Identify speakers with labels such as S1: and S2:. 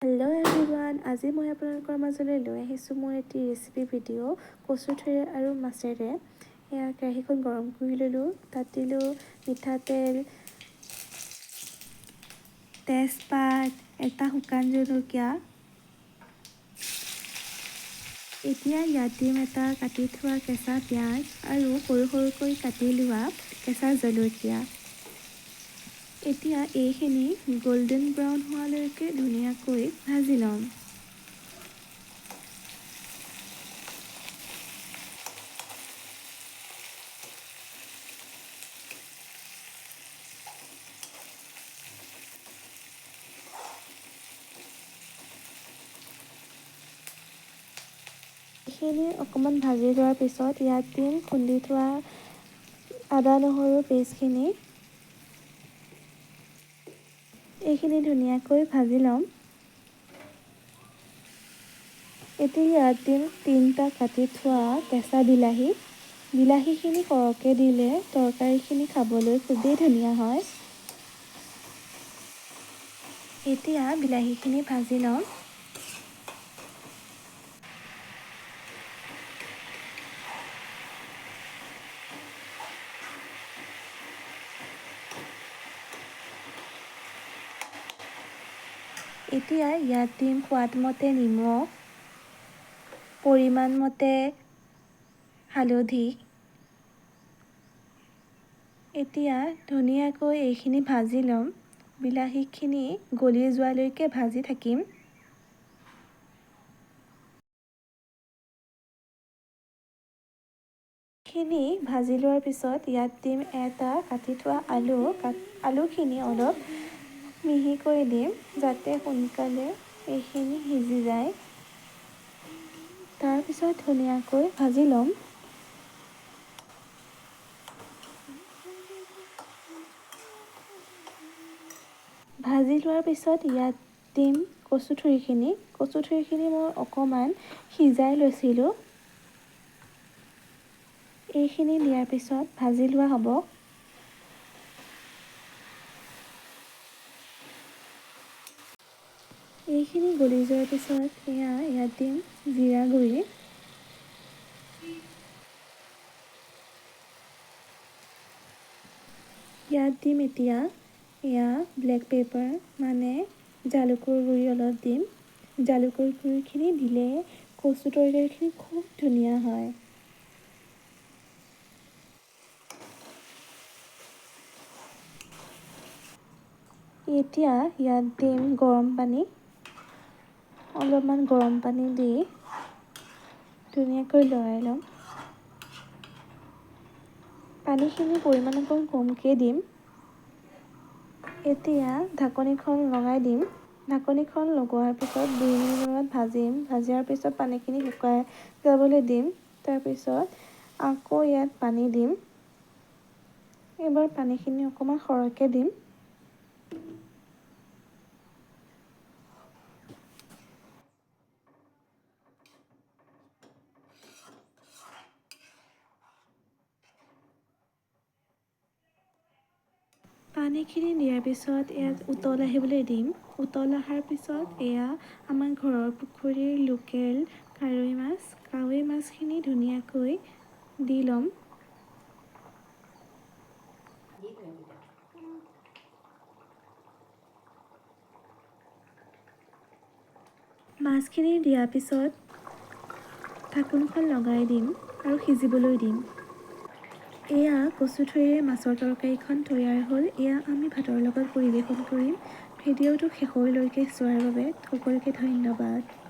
S1: Hello' everyone, আজি মই আপোনালোকৰ মাজলৈ লৈ আহিছোঁ মোৰ এটি ৰেচিপি ভিডিঅ' কচু ঠেৰে আৰু মাছেৰে। এয়া কেৰাহীখন গৰম কৰি ল'লোঁ, তাত দিলোঁ মিঠাতেল, তেজপাত, এটা শুকান জলকীয়া। এতিয়া ইয়াত দিম এটা কাটি থোৱা কেঁচা পিঁয়াজ আৰু সৰু সৰুকৈ কাটি লোৱা কেঁচা জলকীয়া। এতিয়া এইখিনি গল্ডেন ব্ৰাউন হোৱালৈকে ধুনীয়াকৈ ভাজি ল'ম। এইখিনি অকণমান ভাজি লোৱাৰ পিছত ইয়াত দিম খুন্দি থোৱা আদা নহৰু পেষ্টখিনি। এইখিনি ধুনীয়াকৈ ভাজি ল'ম। এতিয়া ইয়াত দিম 3টা কাটি থোৱা কেঁচা বিলাহী। বিলাহীখিনি সৰহকৈ দিলে তৰকাৰীখিনি খাবলৈ খুবেই ধুনীয়া হয়। এতিয়া বিলাহীখিনি ভাজি ল'ম। এতিয়া ইয়াত দিম সোৱাদমতে নিমখ, পৰিমাণমতে হালধি। এতিয়া ধুনীয়াকৈ এইখিনি ভাজি ল'ম। বিলাহীখিনি গলি যোৱালৈকে ভাজি থাকিম। খিনি ভাজি লোৱাৰ পিছত ইয়াত দিম এটা কাটি থোৱা আলু। আলুখিনি অলপ মিহিকৈ দিম যাতে সোনকালে এইখিনি সিজি যায়। তাৰপিছত ধুনীয়াকৈ ভাজি ল'ম। ভাজি লোৱাৰ পিছত ইয়াত দিম কচুথুৰিখিনি। কচুথুৰিখিনি মই অকণমান সিজাই লৈছিলোঁ। এইখিনি দিয়াৰ পিছত ভাজি লোৱা হ'ব। এইখিনি গলি যোৱাৰ পিছত ইয়াত দিম জিৰা গুড়ি। ইয়াত দিম এতিয়া ব্লেক পেপাৰ মানে জালুকৰ গুড়ি অলপ দিম। জালুকৰ গুড়িখিনি দিলে কচু তৰকাৰীখিনি খুব ধুনীয়া হয়। এতিয়া ইয়াত দিম গৰম পানী। অলপমান গৰম পানী দি ধুনীয়াকৈ লৰাই ল'ম। পানীখিনি পৰিমাণ অকণ কমকৈ দিম। এতিয়া ঢাকনিখন লগাই দিম। ঢাকনিখন লগোৱাৰ পিছত 2 মিনিটমান ভাজিম। ভাজাৰ পিছত পানীখিনি শুকাই যাবলৈ দিম। তাৰপিছত আকৌ ইয়াত পানী দিম। এইবাৰ পানীখিনি অকণমান সৰহকৈ দিম। পানীখিনি দিয়াৰ পিছত ইয়াত উতল আহিবলৈ দিম। উতল অহাৰ পিছত আমাৰ ঘৰৰ পুখুৰীৰ লোকেল কাৱৈ মাছখিনি ধুনীয়াকৈ দি ল'ম। মাছখিনি দিয়াৰ পিছত ঢাকোনখন লগাই দিম আৰু সিজিবলৈ দিম। কচু ঠেৰে মাছৰ তৰকাৰীখন তৈয়াৰ হ'ল। আমি ভাতৰ লগত পৰিৱেশন কৰিম। ভিডিঅ'টো শেষলৈকে চোৱাৰ বাবে সকলোকে ধন্যবাদ।